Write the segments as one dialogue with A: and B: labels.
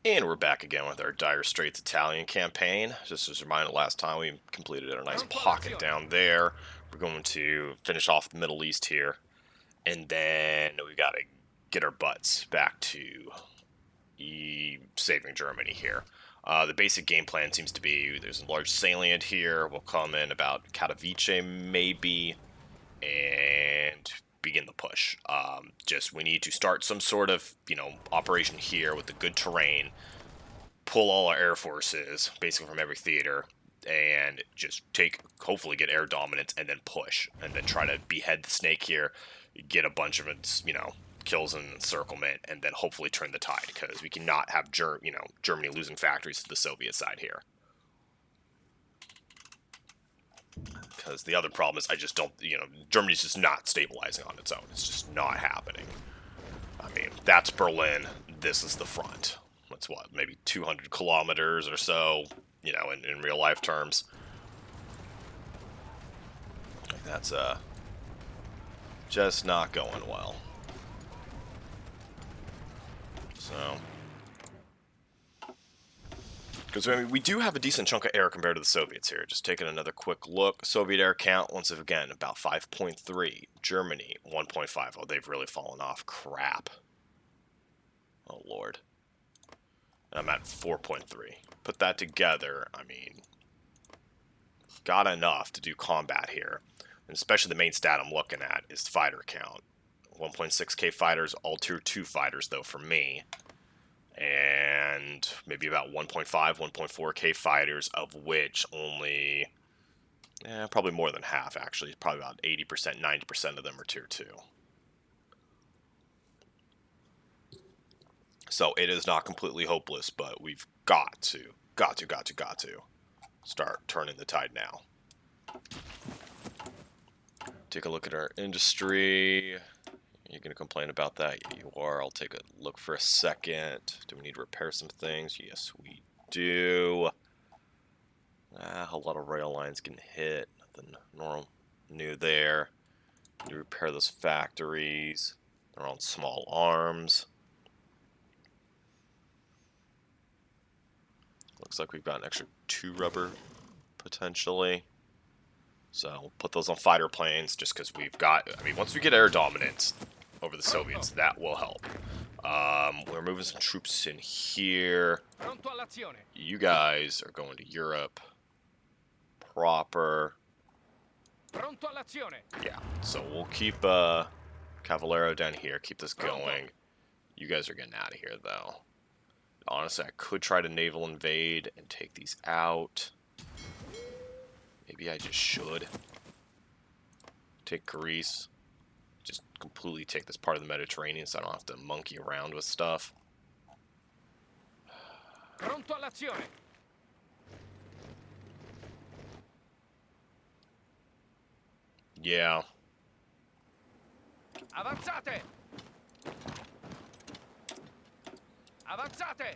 A: And we're back again with our Dire Straits Italian campaign. Just as a reminder, last time we completed a nice pocket down there. We're going to finish off the Middle East here. And then we got to get our butts back to saving Germany here. The basic game plan seems to be there's a large salient here. We'll come in about Katowice maybe. And begin the push. Just we need to start some sort of operation here with the good terrain, pull all our air forces basically from every theater, and just hopefully get air dominance, and then push, and then try to behead the snake here, get a bunch of its kills and encirclement, and then hopefully turn the tide, because we cannot have Germany losing factories to the Soviet side here. Because the other problem is I just don't, Germany's just not stabilizing on its own. It's just not happening. I mean, that's Berlin. This is the front. That's what, maybe 200 kilometers or so, in real life terms. That's, just not going well. So... Because I mean, we do have a decent chunk of air compared to the Soviets here. Just taking another quick look. Soviet air count, once again, about 5.3. Germany, 1.5. Oh, they've really fallen off. Crap. Oh, Lord. I'm at 4.3. Put that together, I mean, got enough to do combat here. And especially the main stat I'm looking at is fighter count. 1.6k fighters, all tier 2 fighters, though, for me. And maybe about 1.5, 1.4k fighters, of which only, probably more than half, actually. Probably about 80%, 90% of them are tier 2. So it is not completely hopeless, but we've got to start turning the tide now. Take a look at our industry. You're going to complain about that? Yeah, you are. I'll take a look for a second. Do we need to repair some things? Yes, we do. A lot of rail lines getting hit. Nothing normal new there. Need to repair those factories. They're on small arms. Looks like we've got an extra 2 rubber, potentially. So we'll put those on fighter planes just because we've got... I mean, once we get air dominance over the Soviets, that will help. We're moving some troops in here. You guys are going to Europe proper. Yeah, so we'll keep Cavallero down here, keep this going. You guys are getting out of here, though. Honestly, I could try to naval invade and take these out. Maybe I just should. Take Greece. Just completely take this part of the Mediterranean so I don't have to monkey around with stuff.
B: Pronto all'azione.
A: Yeah.
B: Avanzate. Avanzate.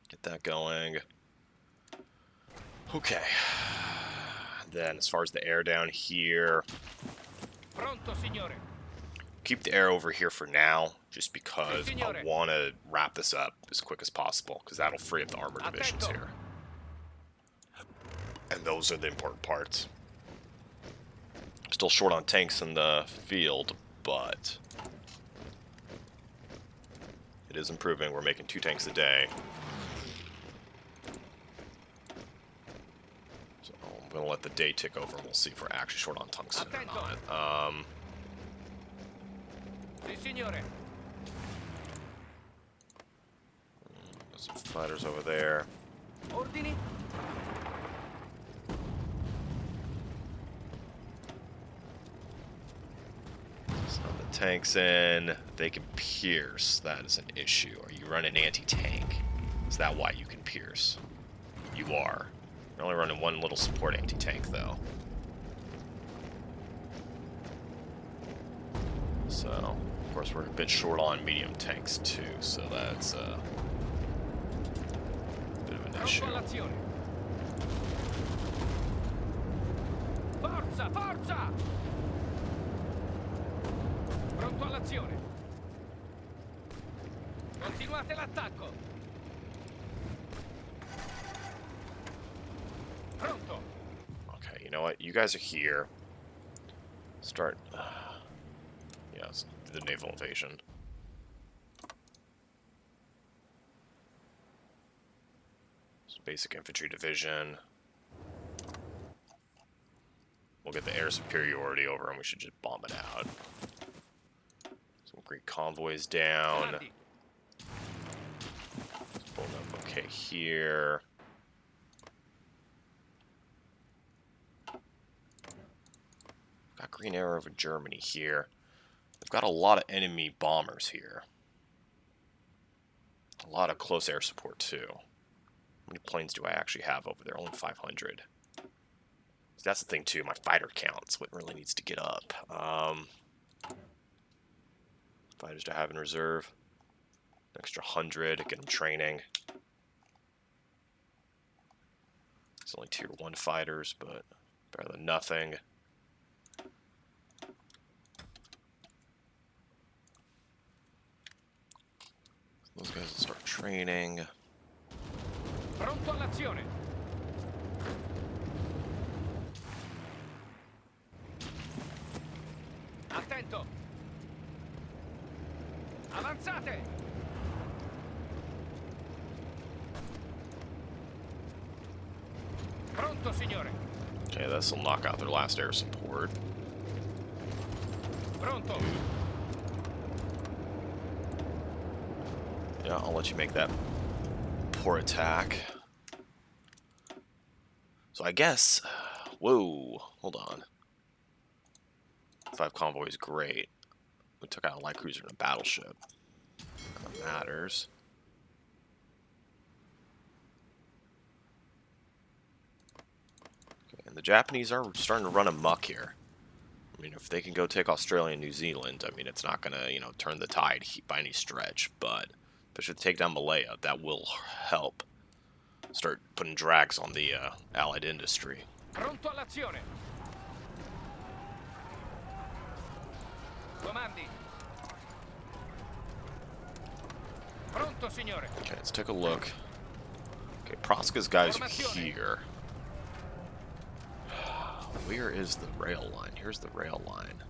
A: Get that going. Okay. Then as far as the air down here,
B: Pronto, signore.
A: keep the air over here for now, just because I want to wrap this up as quick as possible, because that'll free up the armor divisions here. And those are the important parts. Still short on tanks in the field, but it is improving. We're making 2 tanks a day. So I'm going to let the day tick over, and we'll see if we're actually short on tungsten or not. Got some fighters over there.
B: Ordini.
A: So the tanks in, they can pierce. That is an issue. Are you running anti-tank? Is that why you can pierce? You are. You're only running 1 little support anti-tank, though. So, of course, we're a bit short on medium tanks, too, so that's a bit of an issue.
B: Forza, forza! Pronto all'azione. Continuate l'attacco. Pronto.
A: Okay, you know what? You guys are here. Start. Yes, the naval invasion. So basic infantry division. We'll get the air superiority over, and we should just bomb it out. Some great convoys down.
B: Comandi.
A: Pull them okay here. Got green air over Germany here. We've got a lot of enemy bombers here. A lot of close air support too. How many planes do I actually have over there? Only 500. So that's the thing too. My fighter count's what really needs to get up. Fighters to have in reserve. An extra 100 to get them training. It's only tier 1 fighters, but better than nothing. Those guys will start training.
B: Pronto all'azione. Attento. Avanzate. Pronto, signore.
A: Okay, this will knock out their last air support.
B: Pronto.
A: Yeah, I'll let you make that poor attack. So I guess... Whoa, hold on. 5 convoys, great. We took out a light cruiser and a battleship. That matters. Okay, and the Japanese are starting to run amok here. I mean, if they can go take Australia and New Zealand, I mean, it's not going to, turn the tide by any stretch, but if they should take down Malaya, that will help start putting drags on the Allied industry.
B: Pronto all'azione. Comandi. Pronto, signore.
A: Okay, let's take a look. Okay, Praska's guys are here. Where is the rail line? Here's the rail line.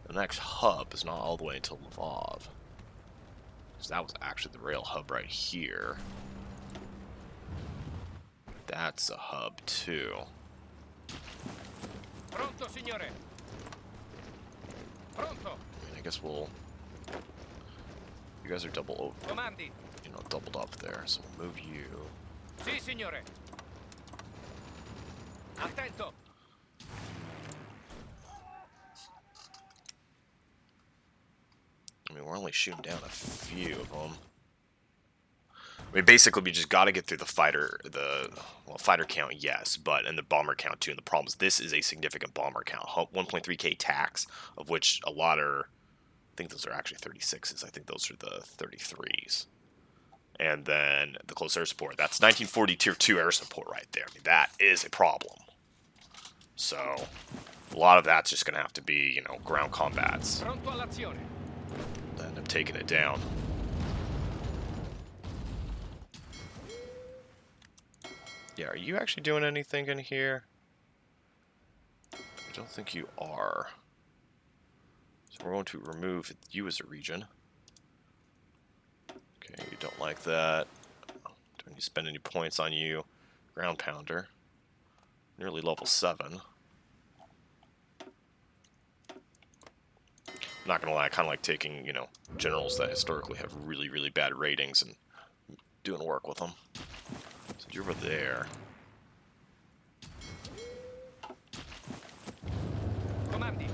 A: The next hub is not all the way until Lvov. So that was actually the rail hub right here. That's a hub too.
B: Pronto, signore. Pronto.
A: I mean, I guess we'll... You guys are
B: Comandi.
A: doubled up there, so we'll move you.
B: Sì, signore. Attento.
A: I mean, we're only shooting down a few of them. I mean, basically, we just got to get through the fighter count, yes, and the bomber count too. And the problem is, this is a significant bomber count, 1.3k tax, of which a lot are. I think those are actually 36s. I think those are the 33s. And then the close air support. That's 1940 tier 2 air support right there. I mean, that is a problem. So, a lot of that's just going to have to be, ground combats.
B: Pronto all'azione.
A: End up taking it down. Yeah, are you actually doing anything in here? I don't think you are. So we're going to remove you as a region. Okay, you don't like that. Don't need to spend any points on you. Ground pounder. Nearly level 7. I'm not gonna lie, I kind of like taking, generals that historically have really, really bad ratings and doing work with them. So you're over there.
B: Comandi.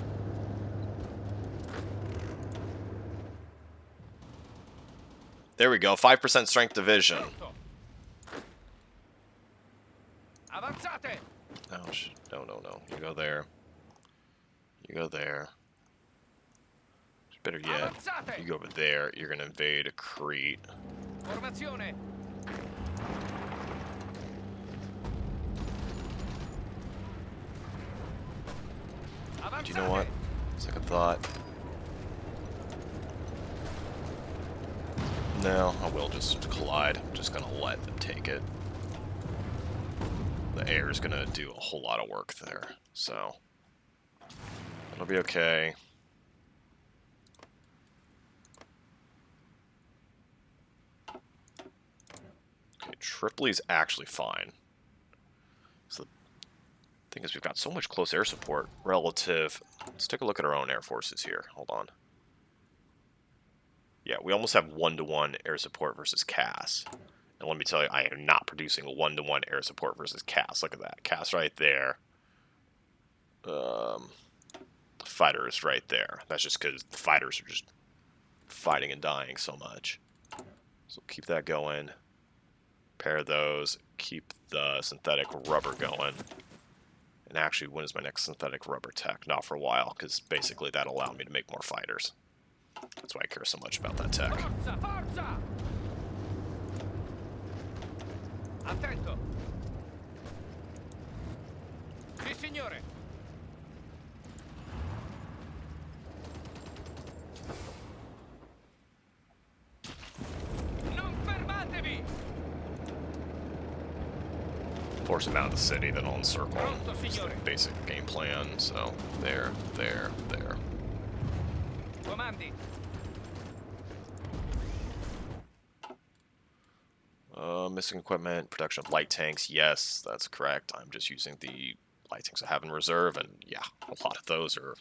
A: There we go, 5% strength division.
B: Pronto. Avanzate.
A: No, no. You go there. You go there. Better yet,
B: Avanzate.
A: you go over there. You're gonna invade Crete.
B: Formazione.
A: Do you know what? Second thought. No, I will just collide. I'm just gonna let them take it. The air is gonna do a whole lot of work there, so it'll be okay. Okay, Tripoli's actually fine. So the thing is, we've got so much close air support relative. Let's take a look at our own air forces here. Hold on. Yeah, we almost have 1-to-1 air support versus CAS. And let me tell you, I am not producing a 1-to-1 air support versus CAS. Look at that. CAS right there. Fighters right there. That's just because the fighters are just fighting and dying so much. So keep that going. Pair those. Keep the synthetic rubber going. And actually, when is my next synthetic rubber tech? Not for a while, because basically that'll allow me to make more fighters. That's why I care so much about that tech.
B: Forza, forza! Attento! Sì, signore! Non fermatevi!
A: Force them out of the city, then I'll encircle them.
B: Pronto,
A: It's the
B: signore.
A: basic game plan. So there, there, there.
B: Comandi!
A: Missing equipment, production of light tanks. Yes, that's correct. I'm just using the light tanks I have in reserve, and yeah, a lot of those are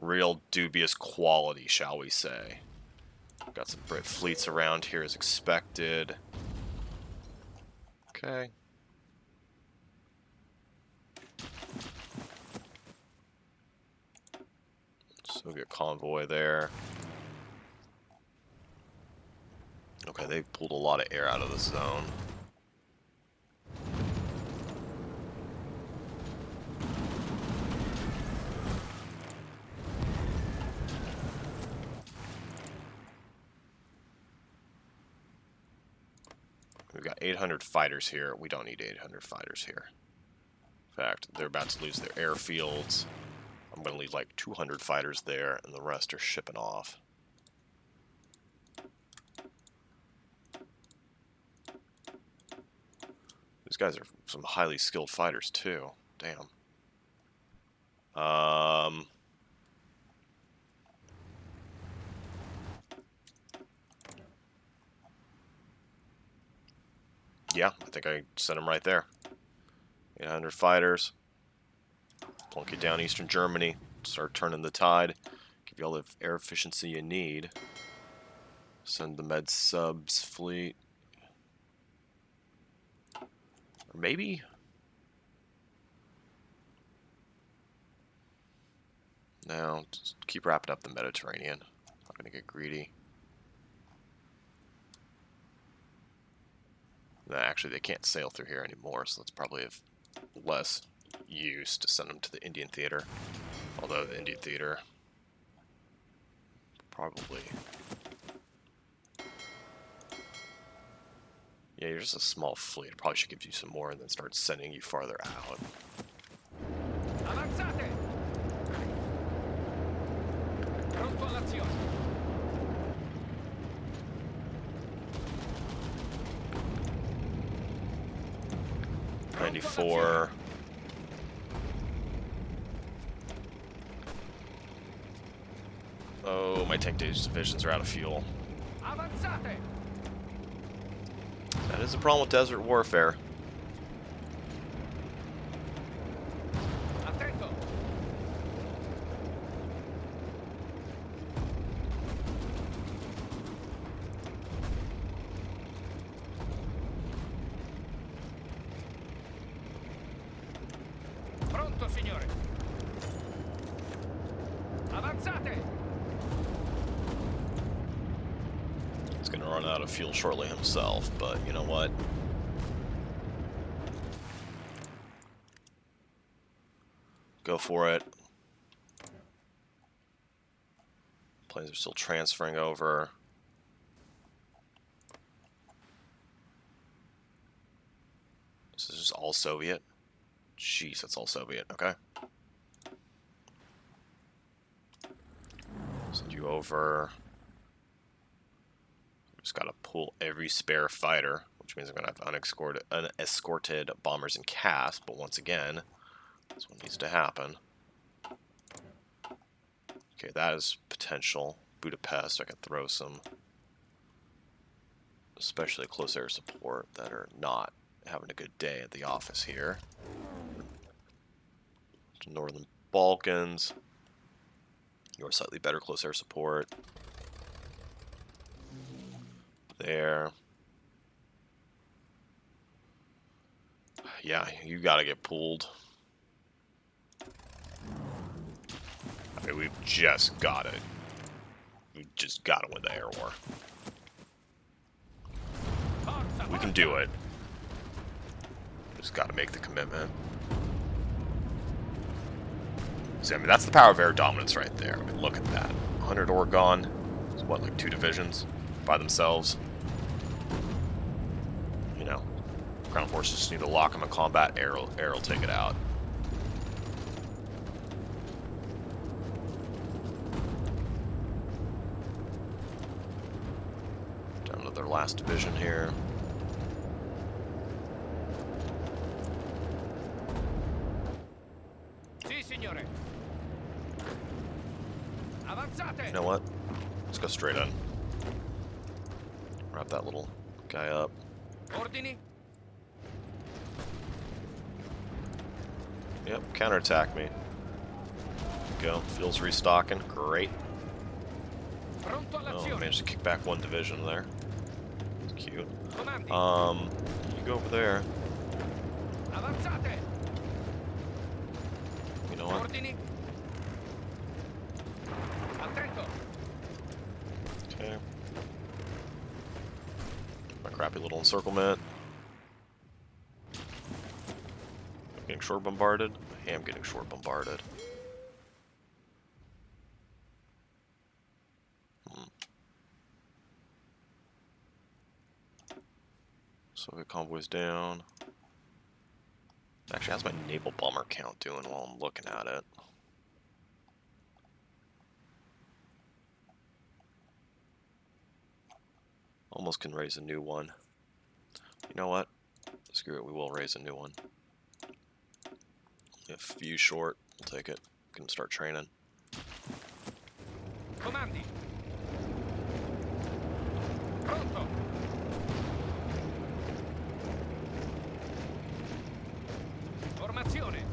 A: real dubious quality, shall we say. Got some Brit fleets around here as expected. Okay. Soviet convoy there. Okay, they've pulled a lot of air out of the zone. We've got 800 fighters here. We don't need 800 fighters here. In fact, they're about to lose their airfields. I'm going to leave like 200 fighters there, and the rest are shipping off. These guys are some highly skilled fighters, too. Damn. Yeah, I think I sent them right there. 800 fighters. Plunk it down Eastern Germany. Start turning the tide. Give you all the air efficiency you need. Send the med subs fleet. Or maybe... No, just keep wrapping up the Mediterranean. Not gonna get greedy. No, actually, they can't sail through here anymore, so that's probably of less use to send them to the Indian Theater. Although the Indian Theater probably... Yeah, you're just a small fleet. Probably should give you some more and then start sending you farther out.
B: Avanzate! Pronto all'azione!
A: 94. Oh, my tank divisions are out of fuel.
B: Avanzate!
A: That is a problem with desert warfare.
B: Attento! Pronto, signore! Avanzate!
A: He's going to run out of fuel shortly himself, but you know what? Go for it. Planes are still transferring over. This is just all Soviet? Jeez, that's all Soviet. Okay. Send you over. Just got to pull every spare fighter, which means I'm going to have unescorted bombers and CAS, but once again, that's what needs to happen. Okay, that is potential. Budapest, I can throw some, especially close air support that are not having a good day at the office here. To Northern Balkans, your slightly better close air support. There. Yeah, you gotta get pulled. I mean, we've just got it. We just gotta win the air war. We can do it. Just gotta make the commitment. See, I mean, that's the power of air dominance right there. I mean, look at that. 100 Oregon. It's what, like 2 divisions by themselves? You know, ground forces just need to lock them in combat. Air will take it out. Down to their last division here.
B: Sì, signore. Avanzate.
A: You know what? Let's go straight in. Wrap that little guy up.
B: Ordini.
A: Yep, counterattack me. Go. Fuel's restocking. Great.
B: Pronto
A: Oh, I
B: all'azione.
A: managed to kick back 1 division there. It's cute.
B: Comandi.
A: You go over there.
B: Avanzate.
A: You know what?
B: Ordini. Attento.
A: Okay. My crappy little encirclement. I'm getting short bombarded. I am getting short bombarded. Soviet convoys down. Actually, how's my naval bomber count doing while I'm looking at it? Almost can raise a new one. You know what? Screw it, we will raise a new one. A few short, we'll take it. Can start training.
B: Comandi. Pronto. Formazione.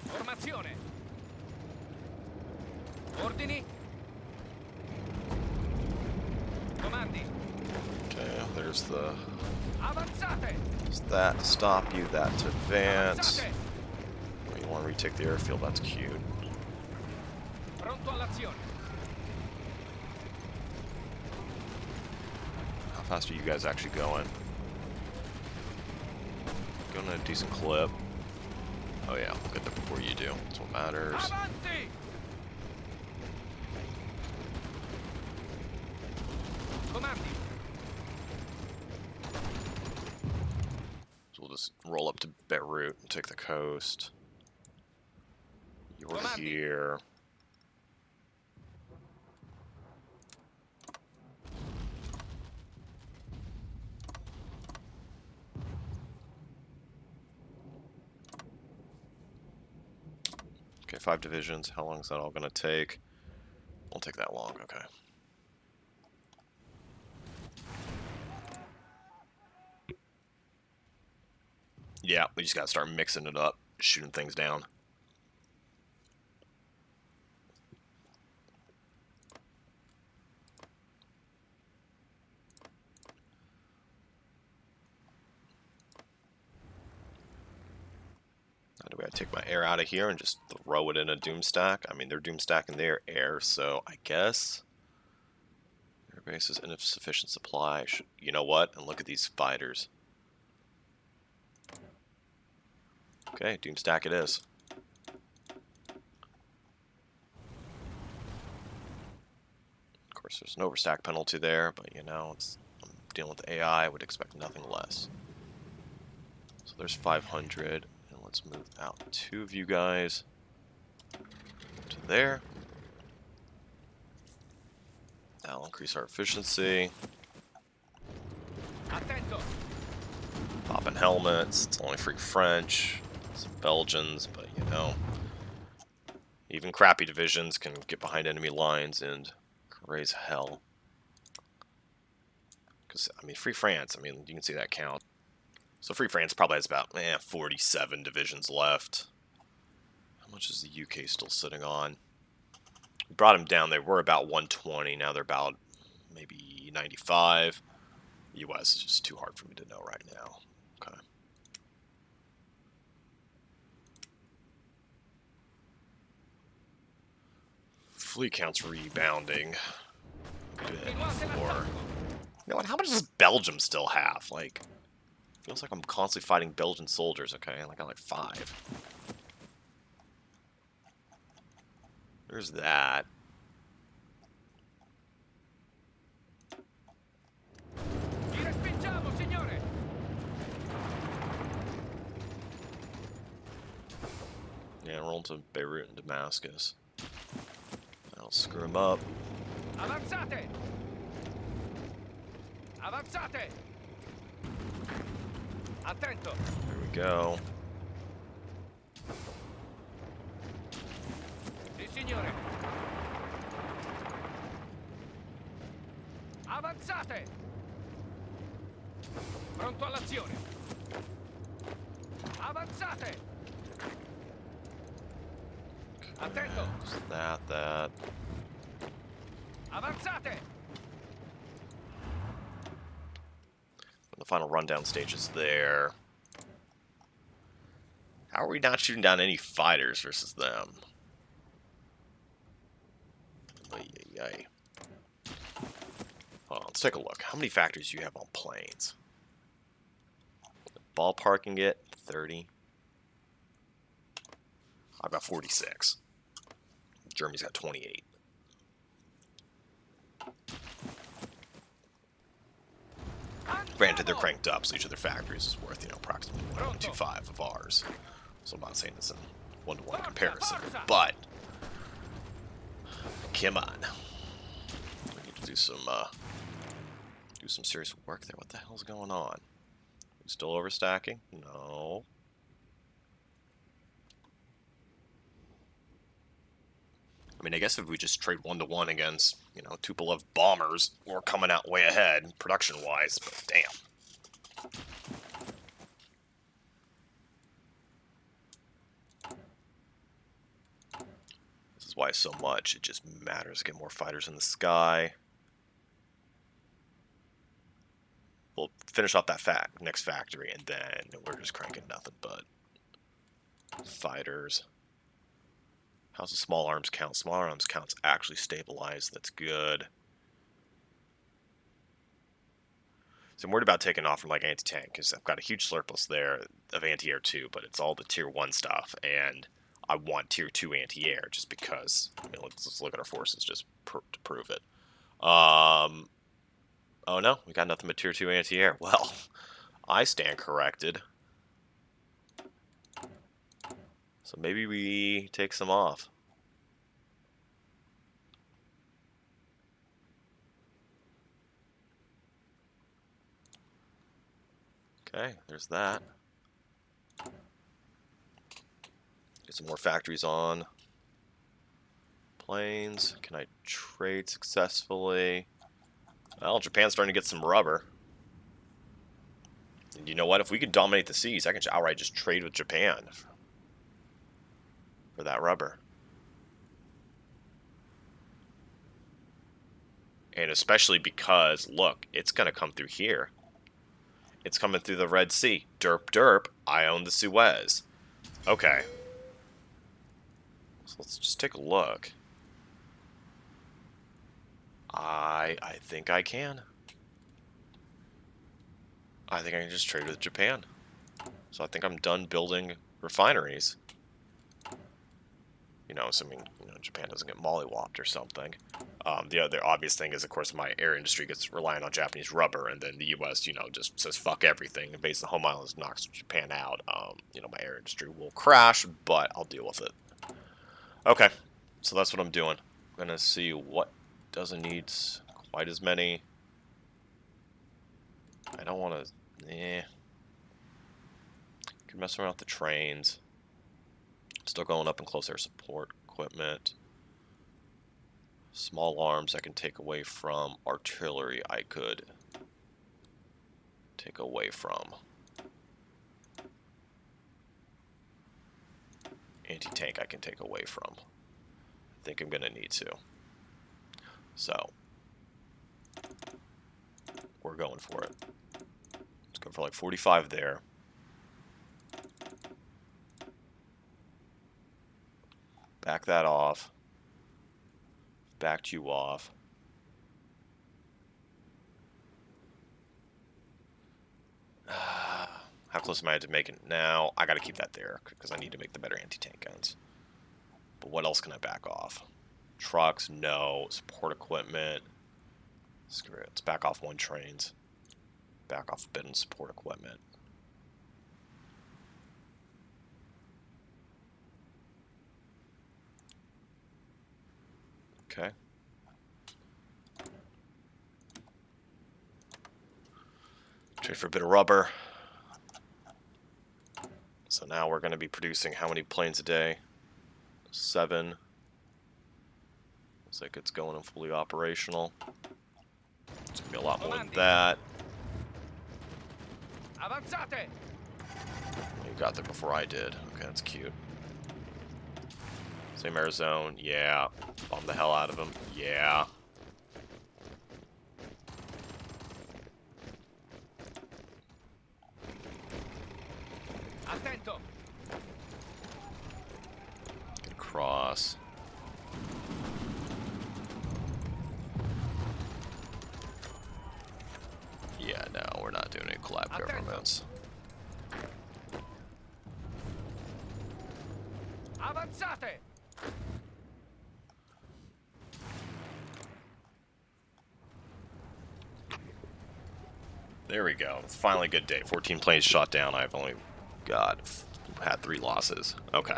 B: Formazione. Ordini. Comandi.
A: Okay, there's the...
B: Avanzate.
A: Is that to stop you, that to advance.
B: Avanzate.
A: Oh, you want to retake the airfield, that's cute.
B: Pronto all'azione.
A: How fast are you guys actually going? Going at a decent clip. Oh yeah, we'll get there before you do. That's what matters.
B: Avanti. Comandi.
A: So we'll just roll up to Beirut and take the coast. You're
B: Comandi.
A: here. Okay, 5 divisions. How long is that all going to take? Won't take that long, okay. Yeah, we just got to start mixing it up, shooting things down. Now, do we have to take my air out of here and just throw it in a doom stack? I mean, they're doom stacking their air, so I guess air base is insufficient supply. You know what? And look at these fighters. Okay, doom stack it is. Of course, there's an overstack penalty there, but you know, I'm dealing with AI. I would expect nothing less. So there's 500. Let's move out 2 of you guys to there. That'll increase our efficiency.
B: Attento.
A: Popping helmets. It's only free French. Some Belgians, but you know, even crappy divisions can get behind enemy lines and raise hell. Because, I mean, Free France, I mean, you can see that count. So Free France probably has about 47 divisions left. How much is the UK still sitting on? We brought them down. They were about 120. Now they're about maybe 95. The US is just too hard for me to know right now. Okay. Fleet count's rebounding. Good for... You know what? How much does Belgium still have? Like, feels like I'm constantly fighting Belgian soldiers. Okay, I got like 5. There's that.
B: Ci respingiamo, signore.
A: Yeah, roll into Beirut and Damascus. That'll screw him up.
B: Avanzate. Avanzate. Attento.
A: There we go.
B: Sì, signore. Avanzate. Pronto all'azione. Avanzate. Attento.
A: Just that.
B: Avanzate.
A: The final rundown stage is there. How are we not shooting down any fighters versus them? Ay. Hold on, let's take a look. How many factories do you have on planes? Ballparking it, 30. I've got 46. Germany's got 28. Granted, they're cranked up, so each of their factories is worth, approximately 1.25 of ours. So I'm not saying it's a one-to-one comparison, but come on, we need to do some serious work there. What the hell's going on? We still overstacking? No. I mean, I guess if we just trade 1-to-1 against, Tupolev bombers, we're coming out way ahead production-wise, but damn. This is why so much, it just matters to get more fighters in the sky. We'll finish off that next factory, and then we're just cranking nothing but fighters. How's the small arms count? Small arms count's actually stabilized. That's good. So I'm worried about taking off from like anti-tank because I've got a huge surplus there of anti-air too, but it's all the tier 1 stuff, and I want tier 2 anti-air just because. I mean, let's look at our forces just to prove it. Oh no, we got nothing but tier 2 anti-air. Well, I stand corrected. So maybe we take some off. Okay, there's that. Get some more factories on. Planes. Can I trade successfully? Well, Japan's starting to get some rubber. And you know what? If we could dominate the seas, I can outright just trade with Japan for that rubber. And especially because, look, it's going to come through here. It's coming through the Red Sea. Derp, derp, I own the Suez. Okay. So let's just take a look. I think I can. I think I can just trade with Japan. So I think I'm done building refineries. You know, assuming, you know, Japan doesn't get mollywopped or something. The other obvious thing is, of course, my air industry gets reliant on Japanese rubber, and then the U.S., you know, just says fuck everything, and basically the home islands knocks Japan out. You know, my air industry will crash, but I'll deal with it. Okay, so that's what I'm doing. I'm gonna see what doesn't need quite as many. I don't want to. Can mess around with the trains. Still going up in close air support equipment. Small arms I can take away from. Artillery I could take away from. Anti-tank I can take away from. I think I'm gonna need to. So we're going for it. Let's go for like 45 there. Back that off. Backed you off. How close am I to making it now? I gotta keep that there because I need to make the better anti-tank guns. But what else can I back off? Trucks, no. Support equipment. Screw it. Let's back off one trains. Back off a bit in support equipment. Okay. Trade for a bit of rubber. So now we're going to be producing how many planes a day? 7. Looks like it's going and fully operational. It's going to be a lot more than that.
B: Avanzate!
A: You got there before I did. Okay, that's cute. Same air zone. Yeah. Bomb the hell out of him. Yeah.
B: Attento!
A: Get across. Yeah, no, we're not doing any collab governments.
B: Avanzate!
A: There we go. It's finally a good day. 14 planes shot down. I've only had 3 losses. Okay.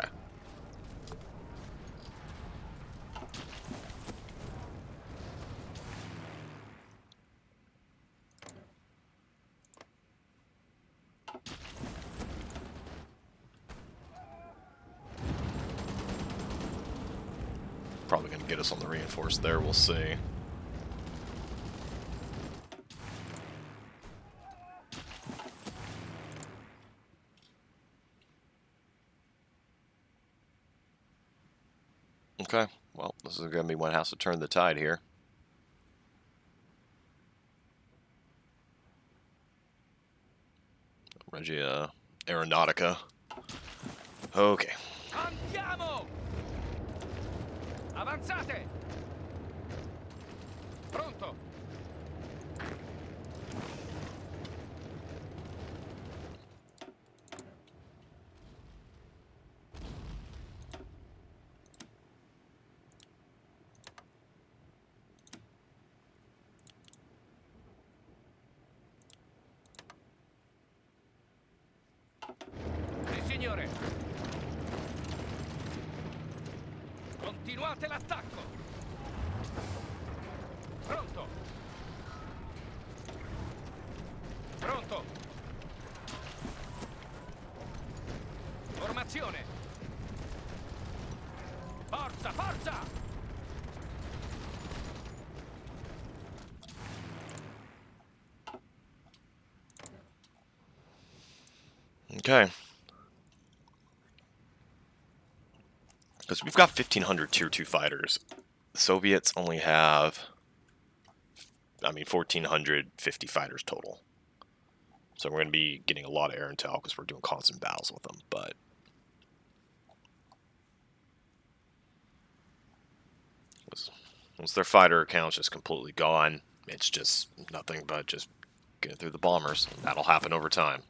A: Probably going to get us on the reinforced there. We'll see. Okay, well, this is going to be one has to turn the tide here. Regia Aeronautica. Okay.
B: Andiamo! Avanzate! Pronto! Sì, signore! Continuate l'attacco! Pronto! Pronto! Formazione! Forza, forza!
A: Okay. Because we've got 1,500 Tier 2 fighters. The Soviets only have, 1,450 fighters total. So we're going to be getting a lot of air intel because we're doing constant battles with them. But once their fighter account's just completely gone, it's just nothing but just getting through the bombers. That'll happen over time.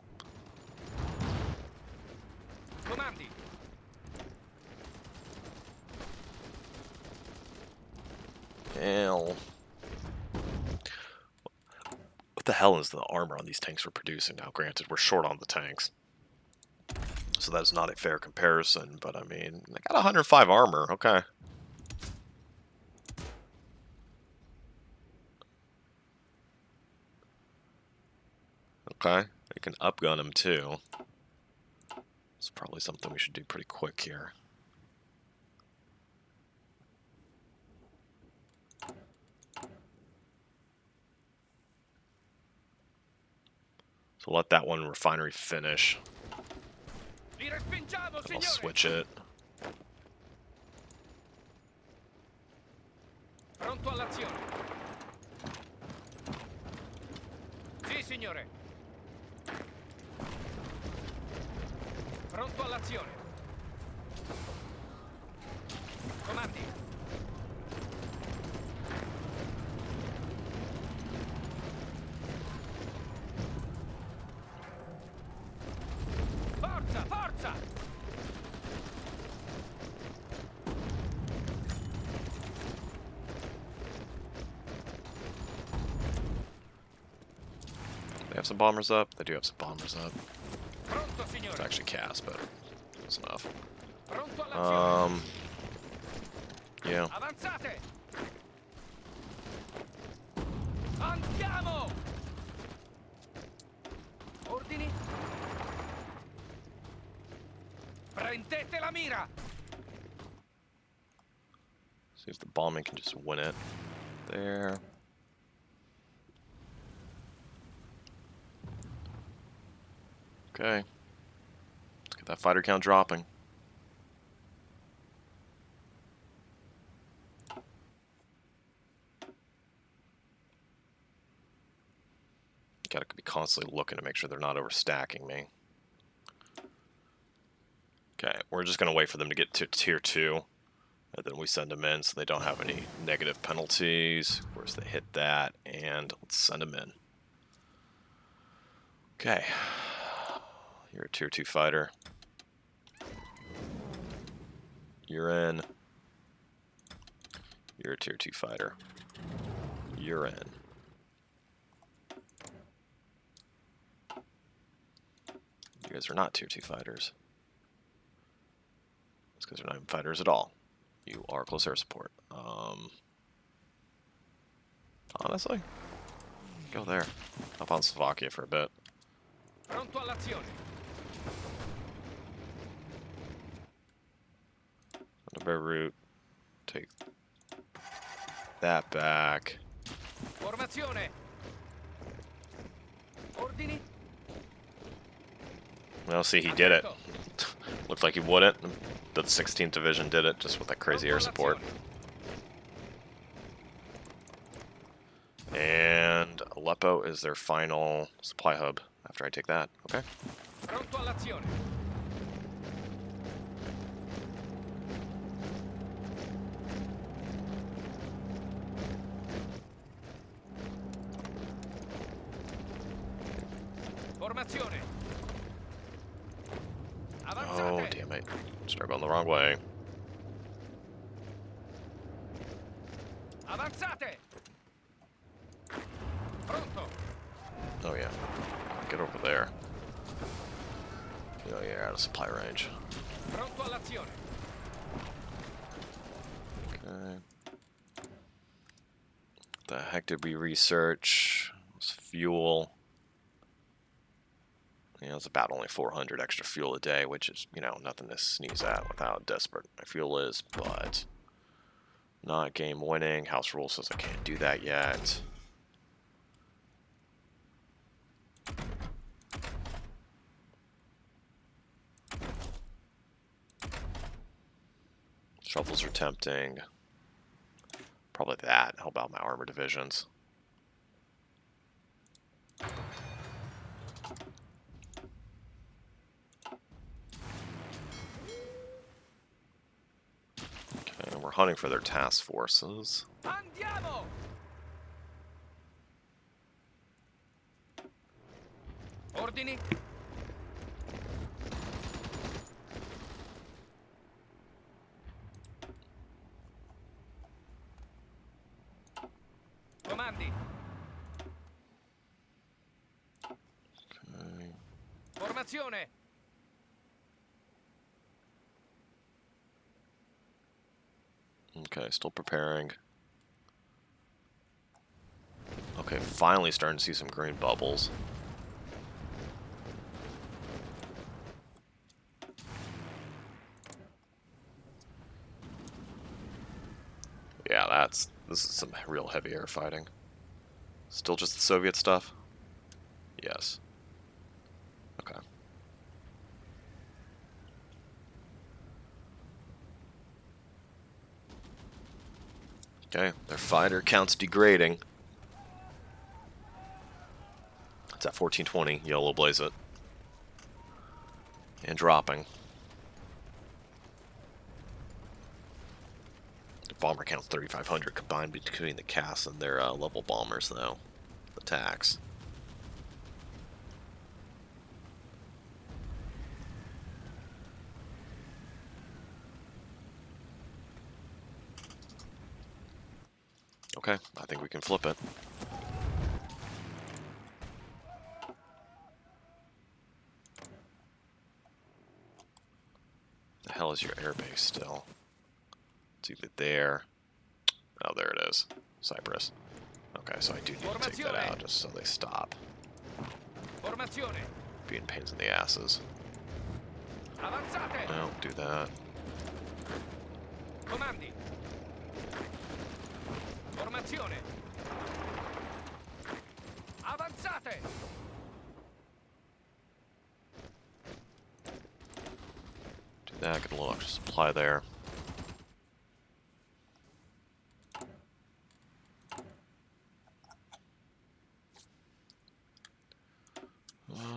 B: Comandi!
A: fuel. What the hell is the armor on these tanks we're producing now? Granted, we're short on the tanks, so that's not a fair comparison, but I mean, I got 105 armor, okay. Okay, we can upgun him too. It's probably something we should do pretty quick here. So let that one refinery finish.
B: Li respingiamo,
A: I'll
B: signore.
A: switch it.
B: Pronto all'azione. Sì, signore. Pronto all'azione. Comandi. Forza, forza!
A: They have some bombers up. They do have some bombers up.
B: Pronto,
A: It's
B: signore.
A: actually cast, but it's enough.
B: Pronto all'azione.
A: Yeah.
B: Avanzate! Andiamo! Ordini? Prendete la mira!
A: See if the bombing can just win it. There. Okay. Let's get that fighter count dropping. Gotta be constantly looking to make sure they're not overstacking me. Okay, we're just gonna wait for them to get to tier 2. And then we send them in so they don't have any negative penalties. Of course, they hit that, and let's send them in. Okay. You're a tier 2 fighter. You're in. You're a tier 2 fighter. You're in. You guys are not tier 2 fighters. It's because they're not even fighters at all. You are close air support. Honestly, go there. Hop on Slovakia for a bit.
B: Pronto all'azione.
A: On to Beirut. Take that back.
B: Formazione. Ordini?
A: Well, see, he did it. Looked like he wouldn't. The 16th Division did it, just with that crazy air support. And Aleppo is their final supply hub after I take that. Okay.
B: Pronto all'azione. Formazione.
A: Oh,
B: Avanzate.
A: damn it. Started going the wrong way.
B: Avanzate. Pronto.
A: Oh, yeah. Get over there. Oh, yeah, out of supply range.
B: Pronto all'azione.
A: Okay. The heck did we research? It was fuel. You know, it's about only 400 extra fuel a day, which is, you know, nothing to sneeze at with how desperate my fuel is, but not game winning. House rule says I can't do that yet. Shovels are tempting. Probably that. How about my armor divisions? Okay, we're hunting for their task forces.
B: Andiamo. Ordini? Comandi.
A: Okay.
B: Formazione.
A: Okay, still preparing. Okay, finally starting to see some green bubbles. Yeah, this is some real heavy air fighting. Still just the Soviet stuff? Yes. Okay. Okay, their fighter count's degrading. It's at 1420, yellow blaze it. And dropping. The bomber count's 3,500 combined between the CAS and their level bombers, though. The tax. Okay, I think we can flip it. The hell is your airbase still? It's either there. Oh, there it is. Cyprus. Okay, so I do need to take that out just so they stop
B: Formazione.
A: being pains in the asses.
B: Avanzate.
A: No, do that.
B: Comandi. Formazione. Avanzate.
A: Do that, get a little extra supply there.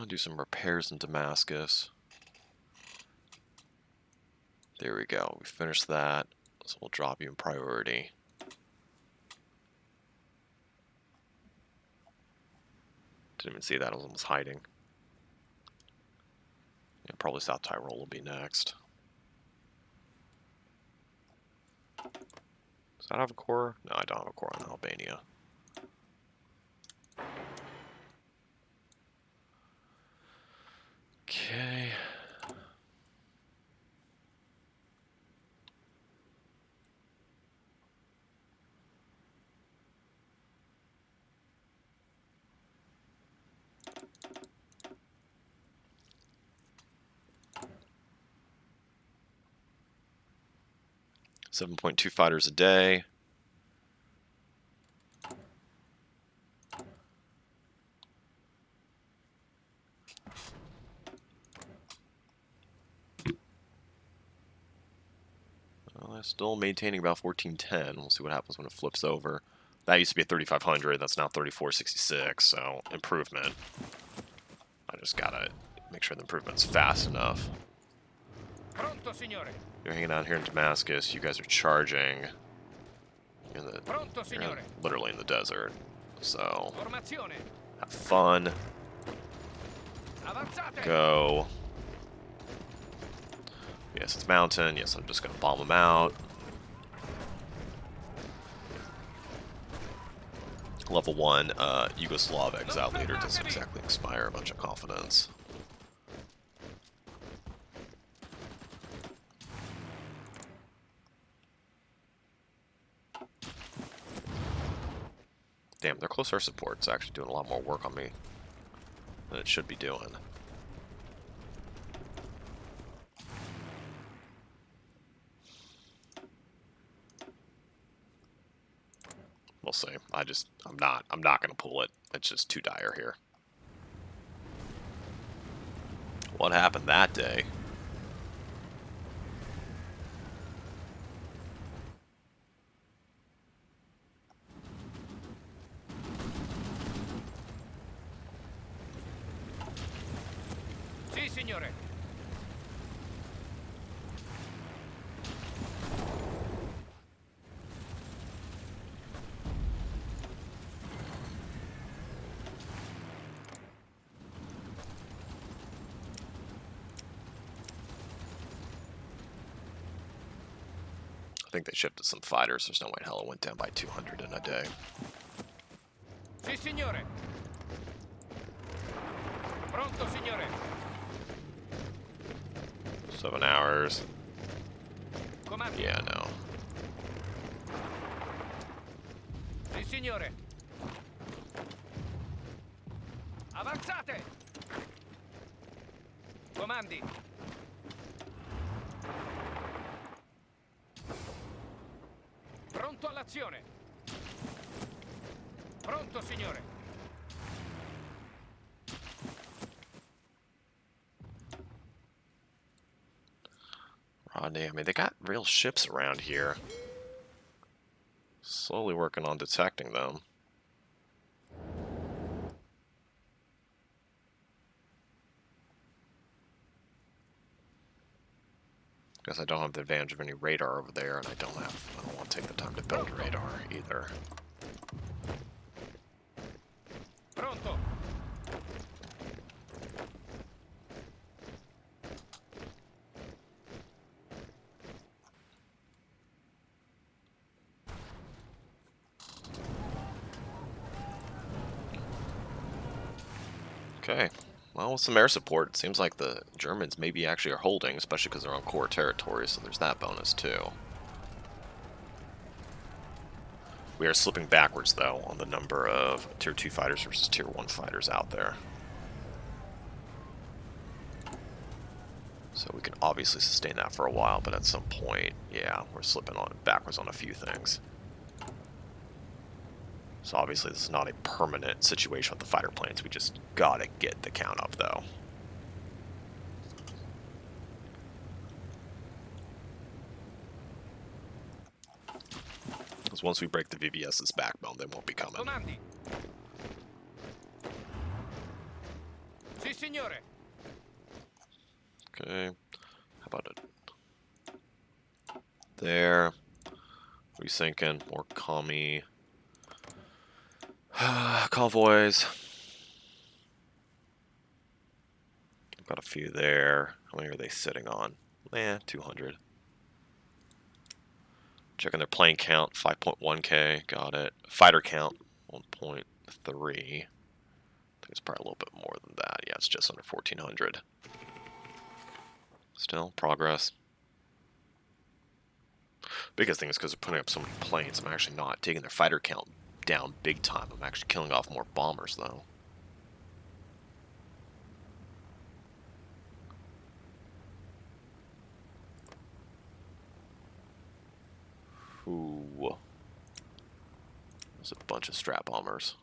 A: Do some repairs in Damascus. There we go. We finished that. So we'll drop you in priority. Didn't even see that. I was almost hiding. Yeah, probably South Tyrol will be next. Does that have a core? No, I don't have a core on Albania. Okay. .2 fighters a day. Well, still maintaining about 1410. We'll see what happens when it flips over. That used to be a 3500. That's now 3466. So improvement. I just gotta make sure the improvement's fast enough.
B: Pronto, signore.
A: You're hanging out here in Damascus. You guys are charging.
B: Pronto, signore.
A: Literally in the desert. So
B: Formazione.
A: have fun.
B: Avanzate.
A: Go. Yes, it's mountain. Yes, I'm just gonna bomb them out. Level 1 Yugoslav exile leader doesn't exactly inspire a bunch of confidence. Damn, their close air support's actually doing a lot more work on me than it should be doing. We'll see. I'm not gonna pull it. It's just too dire here. What happened that day?
B: Sì, signore.
A: I think they shifted some fighters. There's no way in hell it went down by 200 in a day.
B: Sì, signore. Pronto, signore.
A: 7 hours.
B: Comandi.
A: Yeah, no.
B: Sì, signore. Avanzate. Comandi. Pronto all'azione. Pronto, signore.
A: Rodney, I mean, they got real ships around here. Slowly working on detecting them. Guess I don't have the advantage of any radar over there, and I don't want to take the time to build radar either.
B: Pronto.
A: Okay. Well, with some air support, it seems like the Germans maybe actually are holding, especially because they're on core territory, so there's that bonus too. We are slipping backwards, though, on the number of Tier 2 fighters versus Tier 1 fighters out there. So we can obviously sustain that for a while, but at some point, yeah, we're slipping backwards on a few things. So obviously this is not a permanent situation with the fighter planes. We just gotta get the count up, though. Because once we break the VVS's backbone, they won't be coming.
B: Comandi. Sì, signore.
A: Okay. How about it? There. Rethinking. More commie. Convoys. Got a few there. How many are they sitting on? 200. Checking their plane count, 5.1k. Got it. Fighter count, 1.3. I think it's probably a little bit more than that. Yeah, it's just under 1,400. Still, progress. Biggest thing is because they're putting up so many planes, I'm actually not taking their fighter count down big time. I'm actually killing off more bombers, though. Ooh. There's a bunch of strat bombers.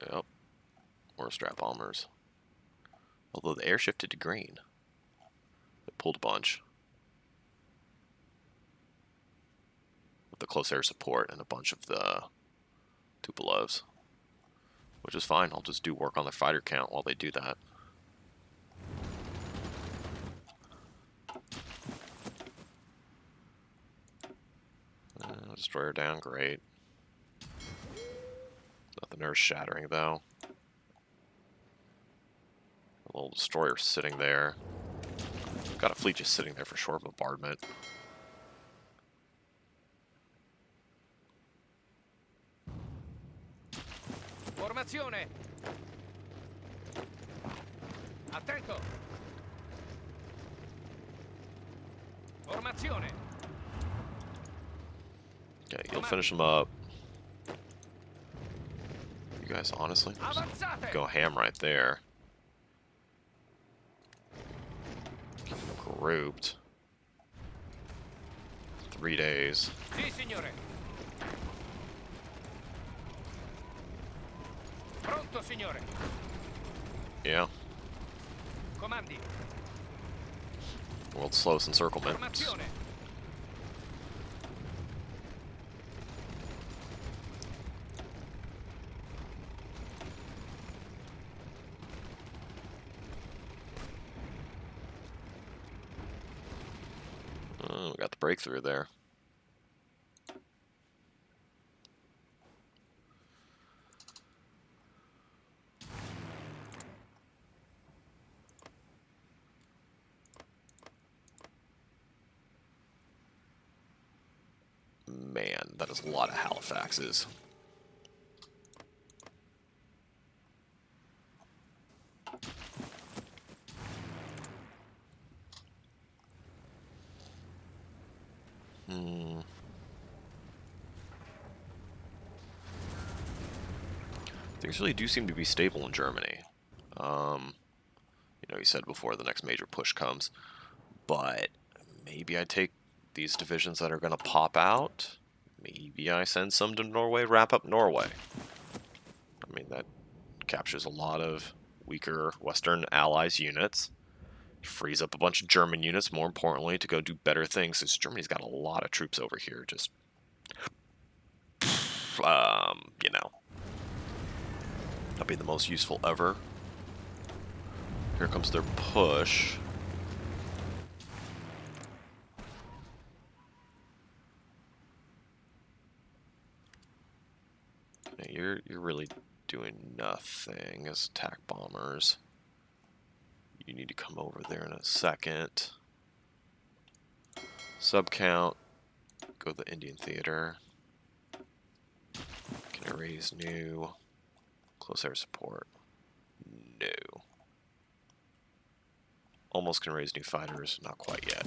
A: Yep. More strat bombers. Although the air shifted to green. It pulled a bunch. With the close air support and a bunch of the Tupolovs. Which is fine. I'll just do work on their fighter count while they do that. Destroyer down, great. Nothing earth-shattering, though. A little destroyer sitting there. Got a fleet just sitting there for shore bombardment.
B: Formazione. Attento. Formazione.
A: Okay, you'll finish them up. You guys, honestly, just
B: Avanzate.
A: go ham right there. Keep them grouped. 3 days.
B: Sì, signore. Pronto, signore.
A: Yeah.
B: Comandi.
A: World's slowest encirclement.
B: Formazione.
A: We got the breakthrough there. Man, that is a lot of Halifaxes. Things really do seem to be stable in Germany. You know, you said before the next major push comes, but maybe I take these divisions that are going to pop out. Maybe I send some to Norway, wrap up Norway. I mean, that captures a lot of weaker Western Allies units. Frees up a bunch of German units, more importantly, to go do better things, because Germany's got a lot of troops over here, just, you know, that'll be the most useful ever. Here comes their push. Okay, you're really doing nothing as attack bombers. You need to come over there in a second. Sub count. Go to the Indian theater. Can I raise new? Close air support. No. Almost can raise new fighters, not quite yet.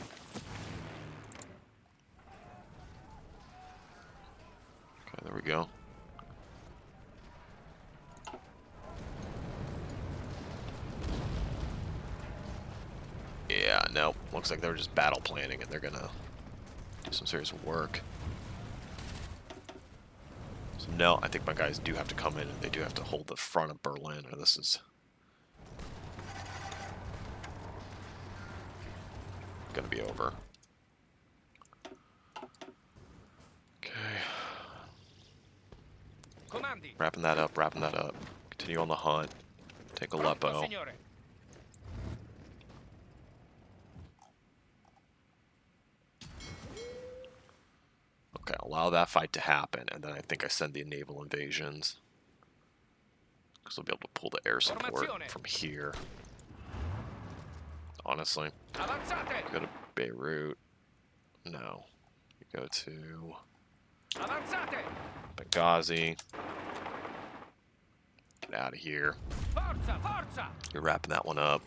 A: Okay, there we go. Yeah, no. Looks like they're just battle planning and they're gonna do some serious work. So no, I think my guys do have to come in and they do have to hold the front of Berlin, or this is gonna be over. Okay.
B: Comandi.
A: Wrapping that up, wrapping that up. Continue on the hunt. Take
B: Pronto,
A: Aleppo.
B: signore.
A: Okay, allow that fight to happen, and then I think I send the naval invasions. Because I'll be able to pull the air support from here. Honestly.
B: Avanzate.
A: You go to Beirut. No. You go to
B: Avanzate.
A: Benghazi. Get out of here.
B: Forza, forza.
A: You're wrapping that one up.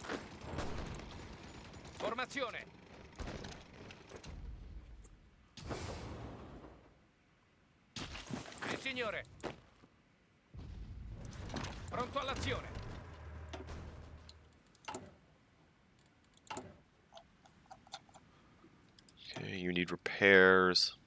B: Formazione. Sì, signore. Pronto all'azione.
A: Okay, you need repairs.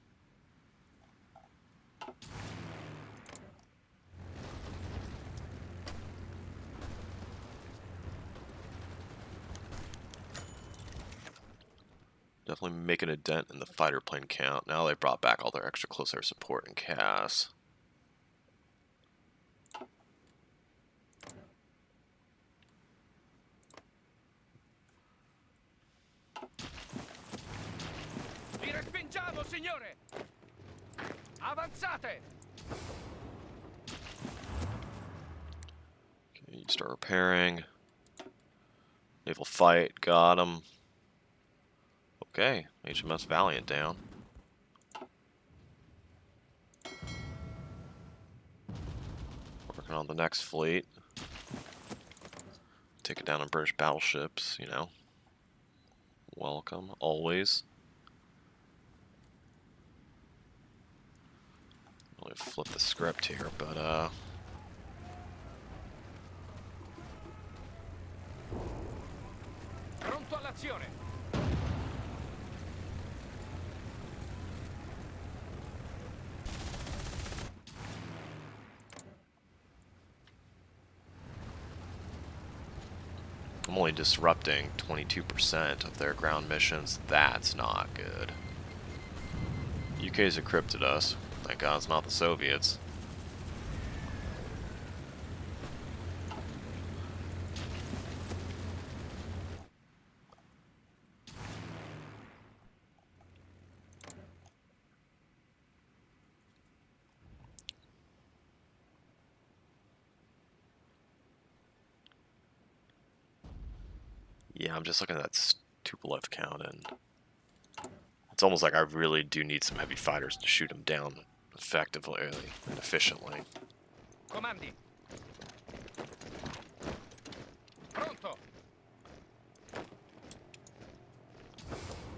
A: Definitely making a dent in the fighter plane count. Now they brought back all their extra close air support and CAS.
B: Vi respingiamo, signore. Avanzate.
A: Okay, you start repairing. Naval fight, got him. Okay, HMS Valiant down. Working on the next fleet. Take it down on British battleships, you know. Welcome, always. I'll flip the script here, but
B: Pronto all'azione.
A: I'm only disrupting 22% of their ground missions. That's not good. UK's encrypted us. Thank God it's not the Soviets. Yeah, I'm just looking at that Tupolev count, and it's almost like I really do need some heavy fighters to shoot him down effectively and efficiently.
B: Comandi. Pronto.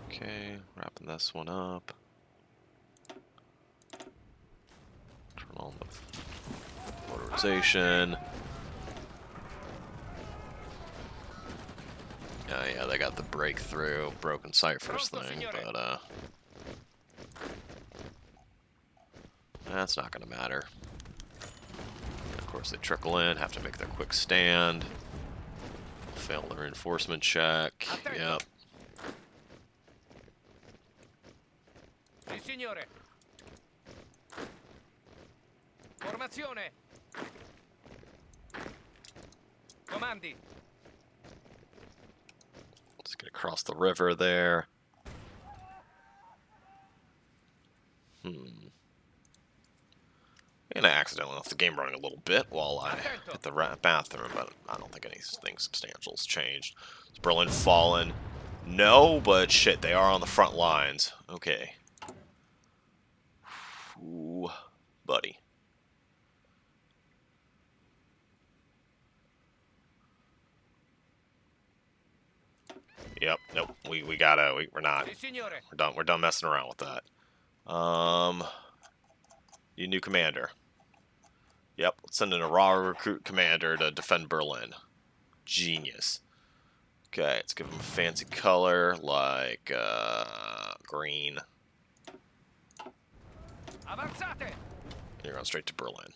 A: Okay, wrapping this one up. Turn on the motorization. Yeah, they got the breakthrough, broken ciphers thing, but that's not gonna matter. And of course, they trickle in, have to make their quick stand. Fail the reinforcement check. Yep.
B: Sì, signore. Formazione. Comandi.
A: Let's get across the river there. And I accidentally left the game running a little bit while I hit the bathroom, but I don't think anything substantial's changed. Is Berlin fallen? No, but shit, they are on the front lines. Okay. Ooh, buddy. Yep, nope, we're not.
B: Sì, signore.
A: We're done messing around with that. You new commander. Yep, let's send in a raw recruit commander to defend Berlin. Genius. Okay, let's give him a fancy color like green.
B: Avanzate.
A: You're going straight to Berlin.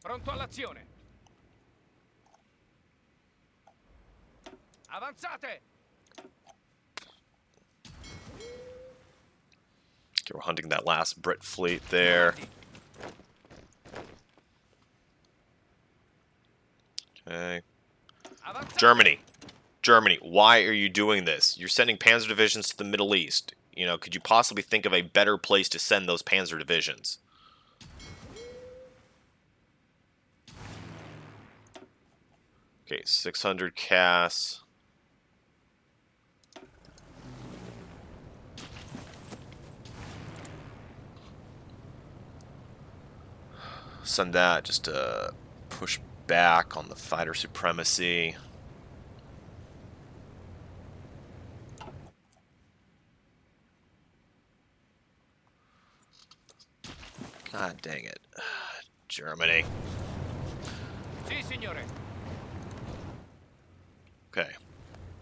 B: Pronto all'azione. Avanzate.
A: Okay, we're hunting that last Brit fleet there. Okay.
B: Avanzate.
A: Germany, why are you doing this? You're sending panzer divisions to the Middle East. You know, could you possibly think of a better place to send those panzer divisions? Okay, 600 CAS. Send that just to push back on the fighter supremacy. God dang it. Germany.
B: Sì, signore.
A: Okay.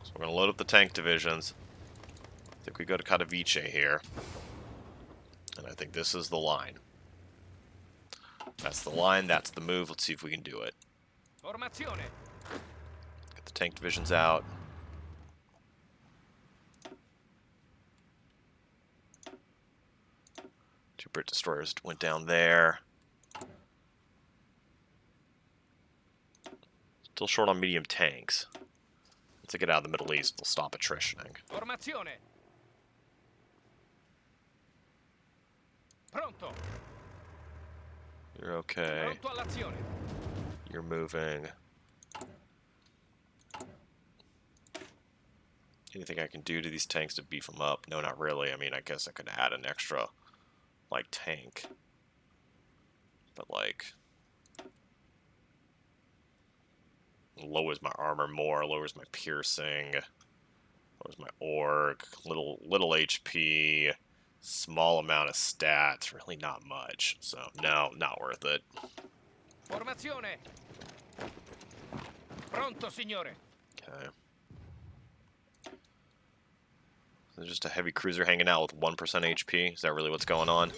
A: So we're going to load up the tank divisions. I think we go to Katowice here. And I think this is the line. That's the line, that's the move. Let's see if we can do it.
B: Formazione.
A: Get the tank divisions out. Two Brit destroyers went down there. Still short on medium tanks. Once they get out of the Middle East, they'll stop attritioning.
B: Formazione. Pronto.
A: You're okay.
B: Pronto all'azione.
A: You're moving. Anything I can do to these tanks to beef them up? No, not really. I mean, I guess I could add an extra, like, tank. But, like, lowers my armor more, lowers my piercing, lowers my org, little HP, small amount of stats, really not much. So, no, not worth it.
B: Formazione. Pronto, signore.
A: Okay. There's just a heavy cruiser hanging out with 1% HP. Is that really what's going on?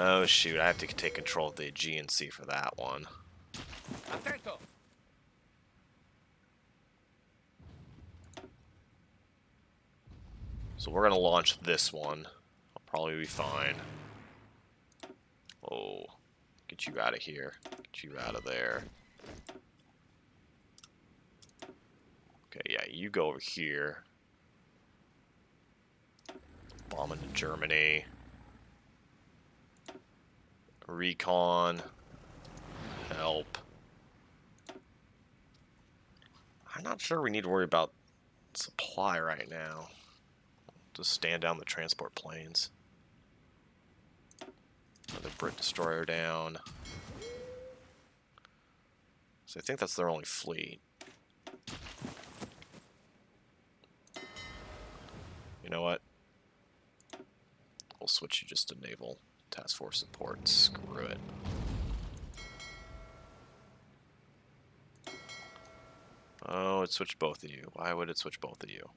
A: Oh shoot, I have to take control of the Aegean Sea for that one.
B: Attento.
A: So we're gonna launch this one. I'll probably be fine. Oh, get you out of here. Get you out of there. Okay, yeah, you go over here. Bomb into Germany. Recon. Help. I'm not sure we need to worry about supply right now. Just stand down the transport planes. Another Brit destroyer down. So I think that's their only fleet. You know what? We'll switch you just to naval task force support. Screw it. Oh, it switched both of you. Why would it switch both of you?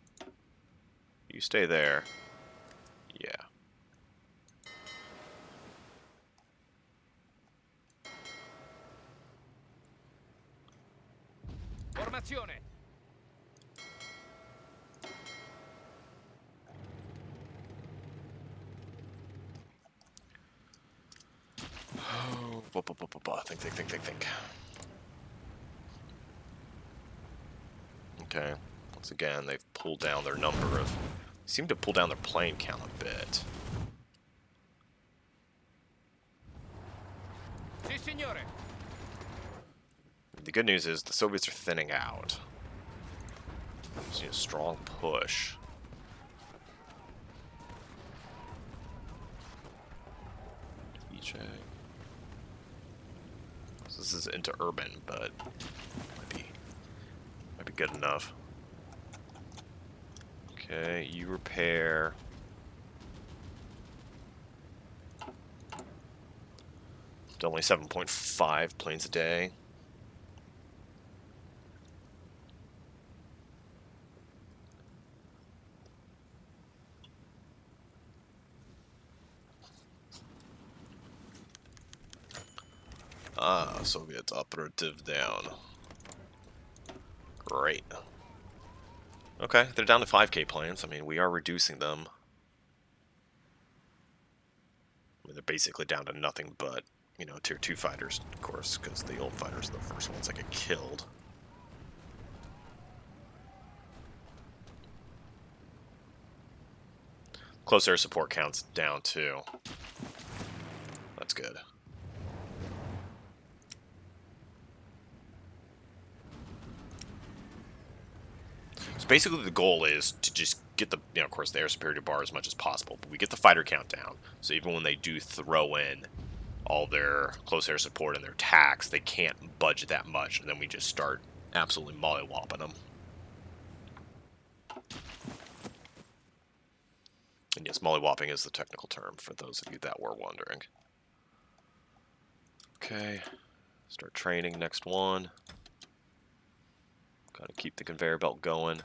A: You stay there. Yeah.
B: Formazione.
A: Oh, think. Okay. Once again, they've pulled down their number of... seem to pull down their plane count a bit.
B: Sì, signore.
A: The good news is the Soviets are thinning out. Just need a strong push. EJ. So this is into urban, but might be good enough. Okay, you repair. It's only 7.5 planes a day. Ah, Soviets operative down. Great. Okay, they're down to 5K planes. I mean, we are reducing them. I mean, they're basically down to nothing but, you know, tier 2 fighters, of course, because the old fighters are the first ones that get killed. Close air support counts down too. That's good. So basically the goal is to just get the, you know, of course, the air superiority bar as much as possible, but we get the fighter count down. So even when they do throw in all their close air support and their tax, they can't budge that much, and then we just start absolutely mollywopping them. And yes, mollywopping is the technical term for those of you that were wondering. Okay, start training next one. Gotta keep the conveyor belt going.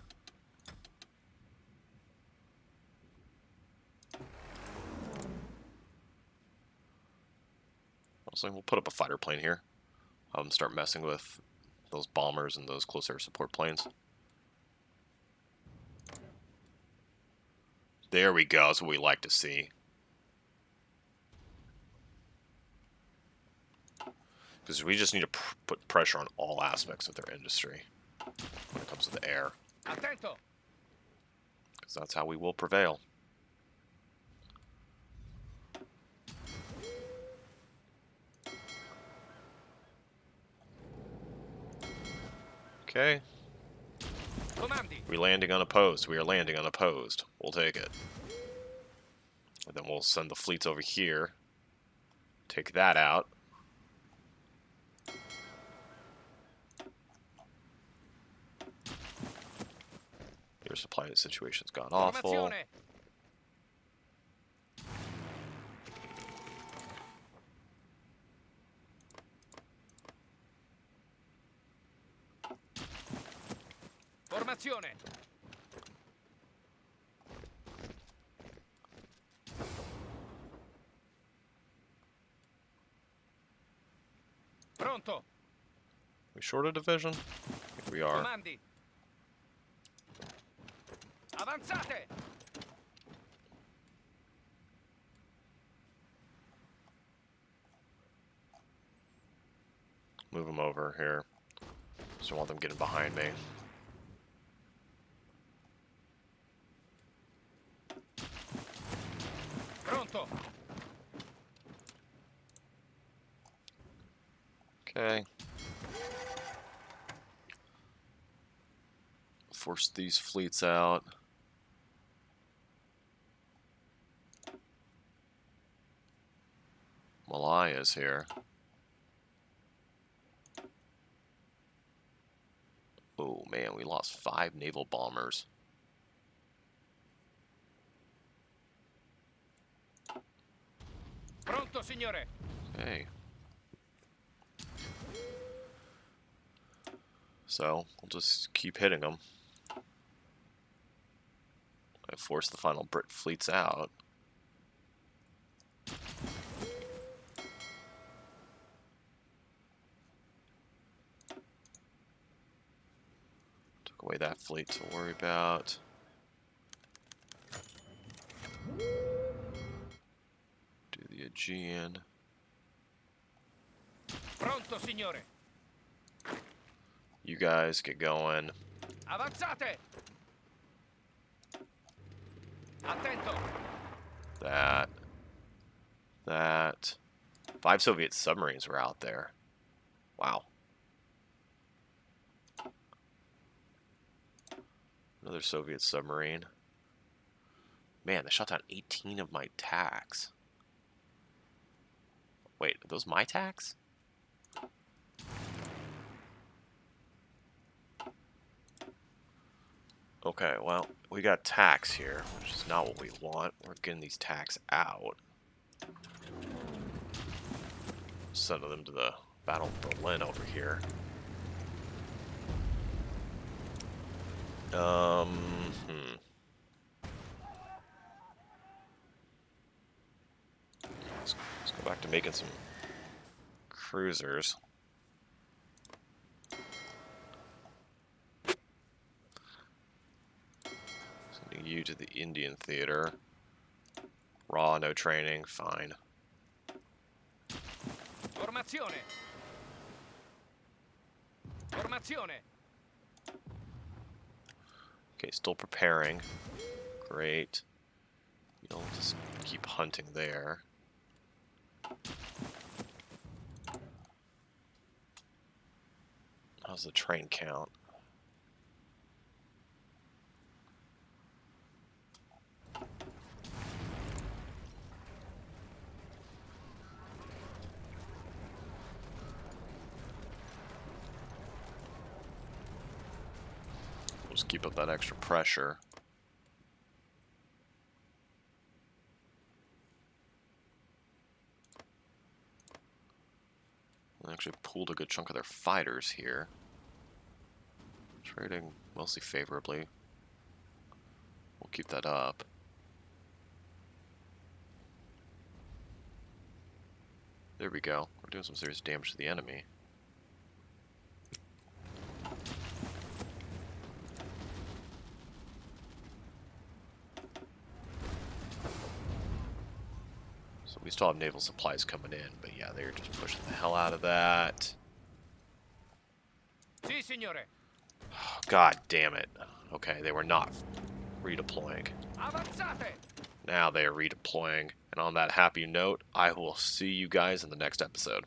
A: Also, we'll put up a fighter plane here. Start messing with those bombers and those close air support planes. There we go. That's what we like to see. Because we just need to put pressure on all aspects of their industry when it comes to the air.
B: Attento.
A: Because that's how we will prevail. Okay.
B: Comandi.
A: We're landing unopposed. We are landing unopposed. We'll take it. And then we'll send the fleets over here. Take that out. Your supply situation's gone awful.
B: Formazione. Formazione. Pronto.
A: We short a division? I think we are.
B: Comandi. Avanzate.
A: Move them over here. Just don't want them getting behind me.
B: Pronto.
A: Okay. Force these fleets out. Malaya's here. Oh man, we lost 5 naval bombers.
B: Pronto, signore.
A: Okay. So, we'll just keep hitting them. I force the final Brit fleets out. Took away that fleet to worry about. Do the Aegean.
B: Pronto, signore.
A: You guys get going.
B: Avanzate. Attento.
A: That. 5 Soviet submarines were out there. Wow. Another Soviet submarine. Man, they shot down 18 of my tacks. Wait, are those my tacks? Okay, well, we got tacks here, which is not what we want. We're getting these tacks out. Sending them to the Battle of Berlin over here. Let's go back to making some cruisers. Sending you to the Indian theater. Raw, no training, fine.
B: Formazione. Formazione.
A: Okay, still preparing. Great. You'll just keep hunting there. How's the train count? We'll just keep up that extra pressure. They actually pulled a good chunk of their fighters here. Trading mostly favorably. We'll keep that up. There we go. We're doing some serious damage to the enemy. So we still have naval supplies coming in, but yeah, they're just pushing the hell out of that.
B: Sì, signore.
A: God damn it. Okay, they were not redeploying.
B: Avanzate.
A: Now they are redeploying. And on that happy note, I will see you guys in the next episode.